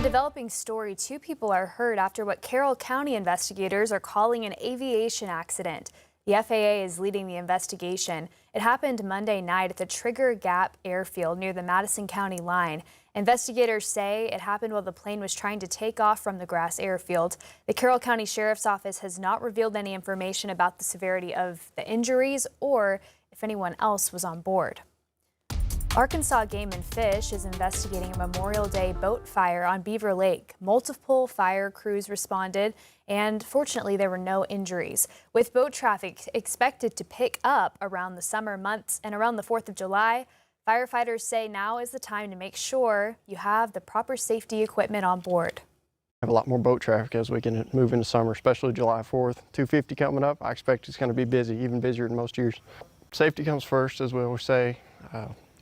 developing story, two people are hurt after what Carroll County investigators are calling an aviation accident. The FAA is leading the investigation. It happened Monday night at the Trigger Gap airfield near the Madison County line. Investigators say it happened while the plane was trying to take off from the grass airfield. The Carroll County Sheriff's Office has not revealed any information about the severity of the injuries or if anyone else was on board. Arkansas Game and Fish is investigating a Memorial Day boat fire on Beaver Lake. Multiple fire crews responded, and fortunately there were no injuries. With boat traffic expected to pick up around the summer months and around the 4th of July, firefighters say now is the time to make sure you have the proper safety equipment on board. Have a lot more boat traffic as we can move into summer, especially July 4th. 250 coming up. I expect it's going to be busy, even busier than most years. Safety comes first, as we always say.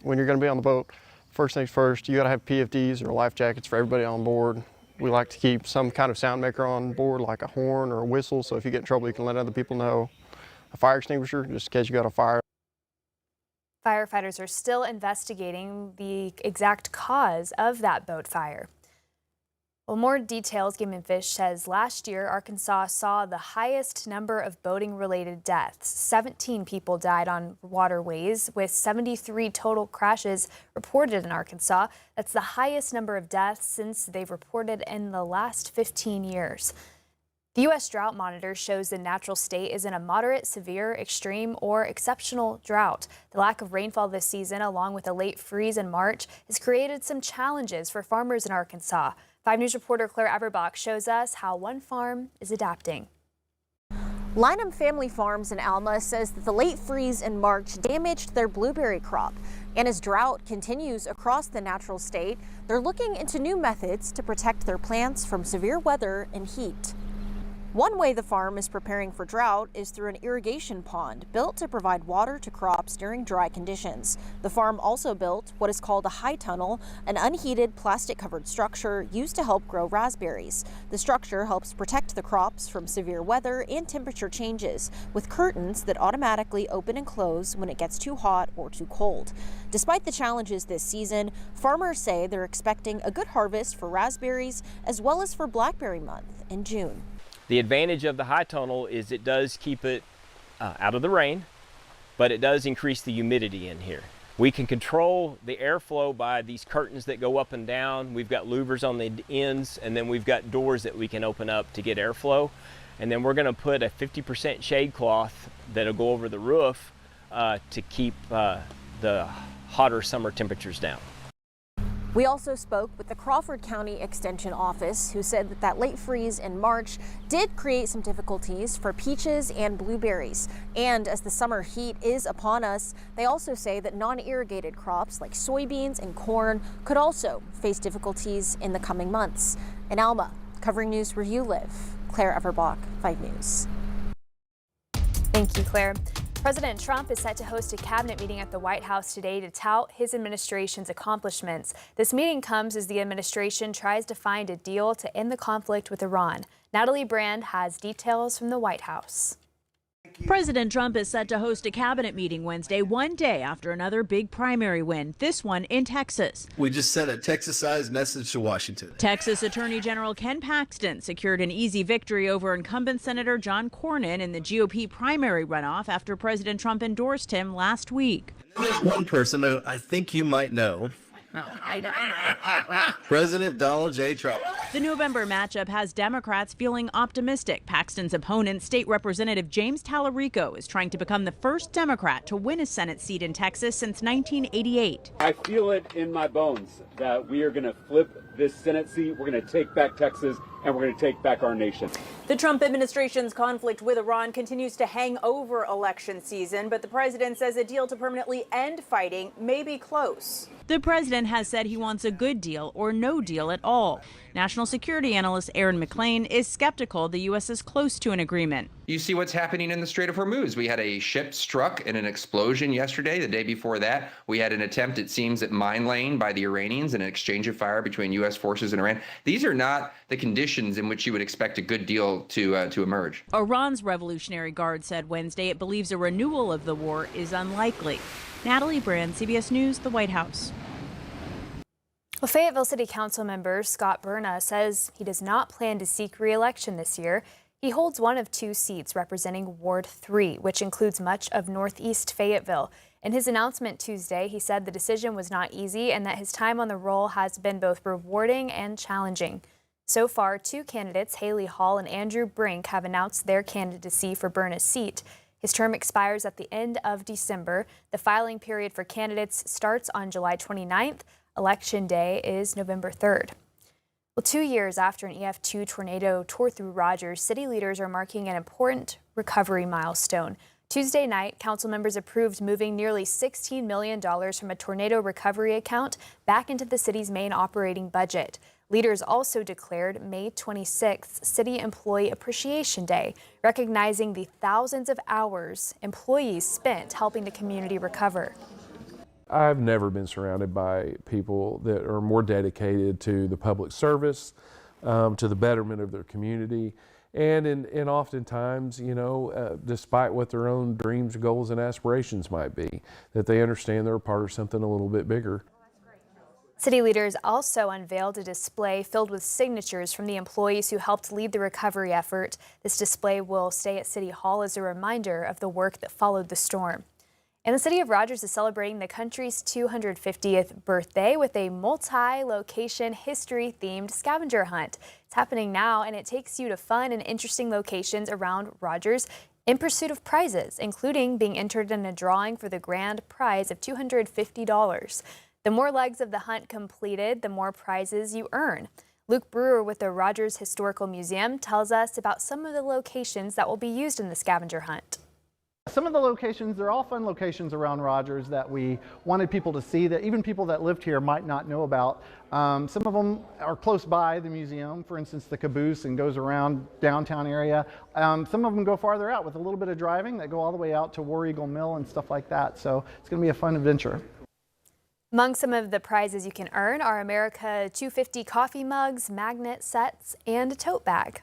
When you're going to be on the boat, first things first, you got to have PFDs or life jackets for everybody on board. We like to keep some kind of sound maker on board, like a horn or a whistle, so if you get in trouble, you can let other people know. A fire extinguisher, just in case you got a fire. Firefighters are still investigating the exact cause of that boat fire. Well, more details. Game and Fish says last year, Arkansas saw the highest number of boating-related deaths. 17 people died on waterways, with 73 total crashes reported in Arkansas. That's the highest number of deaths since they've reported in the last 15 years. The U.S. Drought Monitor shows the natural state is in a moderate, severe, extreme, or exceptional drought. The lack of rainfall this season, along with a late freeze in March, has created some challenges for farmers in Arkansas. 5 News reporter Claire Everbach shows us how one farm is adapting. Lynham Family Farms in Alma says that the late freeze in March damaged their blueberry crop. And as drought continues across the natural state, they're looking into new methods to protect their plants from severe weather and heat. One way the farm is preparing for drought is through an irrigation pond built to provide water to crops during dry conditions. The farm also built what is called a high tunnel, an unheated plastic-covered structure used to help grow raspberries. The structure helps protect the crops from severe weather and temperature changes, with curtains that automatically open and close when it gets too hot or too cold. Despite the challenges this season, farmers say they're expecting a good harvest for raspberries as well as for blackberry month in June. The advantage of the high tunnel is it does keep it out of the rain, but it does increase the humidity in here. We can control the airflow by these curtains that go up and down. We've got louvers on the ends, and then we've got doors that we can open up to get airflow. And then we're going to put a 50% shade cloth that'll go over the roof to keep the hotter summer temperatures down. We also spoke with the Crawford County Extension Office, who said that late freeze in March did create some difficulties for peaches and blueberries. And as the summer heat is upon us, they also say that non-irrigated crops like soybeans and corn could also face difficulties in the coming months. In Alma, covering news where you live, Claire Everbach, 5 News. Thank you, Claire. President Trump is set to host a cabinet meeting at the White House today to tout his administration's accomplishments. This meeting comes as the administration tries to find a deal to end the conflict with Iran. Natalie Brand has details from the White House. President Trump is set to host a cabinet meeting Wednesday, one day after another big primary win, this one in Texas. We just sent a Texas-sized message to Washington. Texas Attorney General Ken Paxton secured an easy victory over incumbent Senator John Cornyn in the GOP primary runoff after President Trump endorsed him last week. There's one person who I think you might know. President Donald J. Trump. The November matchup has Democrats feeling optimistic. Paxton's opponent, State Representative James Tallarico, is trying to become the first Democrat to win a Senate seat in Texas since 1988. I feel it in my bones that we are going to flip this Senate seat. We're going to take back Texas, and we're going to take back our nation. The Trump administration's conflict with Iran continues to hang over election season, but the president says a deal to permanently end fighting may be close. The president has said he wants a good deal or no deal at all. National security analyst Aaron McClain is skeptical the U.S. is close to an agreement. You see what's happening in the Strait of Hormuz. We had a ship struck in an explosion yesterday. The day before that, we had an attempt, it seems, at mine laying by the Iranians and an exchange of fire between U.S. forces and Iran. These are not the conditions in which you would expect a good deal to emerge. Iran's Revolutionary Guard said Wednesday it believes a renewal of the war is unlikely. Natalie Brand, CBS News, the White House. Well, Fayetteville City Council member Scott Berna says he does not plan to seek re-election this year. He holds one of two seats representing Ward 3, which includes much of Northeast Fayetteville. In his announcement Tuesday, he said the decision was not easy and that his time on the role has been both rewarding and challenging. So far, two candidates, Haley Hall and Andrew Brink, have announced their candidacy for Berna's seat. His term expires at the end of December. The filing period for candidates starts on July 29th. Election day is November 3rd. Well, 2 years after an EF2 tornado tore through Rogers, city leaders are marking an important recovery milestone. Tuesday night, council members approved moving nearly $16 million from a tornado recovery account back into the city's main operating budget. Leaders also declared May 26th City Employee Appreciation Day, recognizing the thousands of hours employees spent helping the community recover. I've never been surrounded by people that are more dedicated to the public service, to the betterment of their community, and oftentimes, despite what their own dreams, goals, and aspirations might be, that they understand they're a part of something a little bit bigger. City leaders also unveiled a display filled with signatures from the employees who helped lead the recovery effort. This display will stay at City Hall as a reminder of the work that followed the storm. And the city of Rogers is celebrating the country's 250th birthday with a multi-location history-themed scavenger hunt. It's happening now, and it takes you to fun and interesting locations around Rogers in pursuit of prizes, including being entered in a drawing for the grand prize of $250. The more legs of the hunt completed, the more prizes you earn. Luke Brewer with the Rogers Historical Museum tells us about some of the locations that will be used in the scavenger hunt. Some of the locations, they're all fun locations around Rogers that we wanted people to see, that even people that lived here might not know about. Some of them are close by the museum, for instance, the caboose, and goes around downtown area. Some of them go farther out with a little bit of driving that go all the way out to War Eagle Mill and stuff like that. So it's going to be a fun adventure. Among some of the prizes you can earn are America 250 coffee mugs, magnet sets, and a tote bag.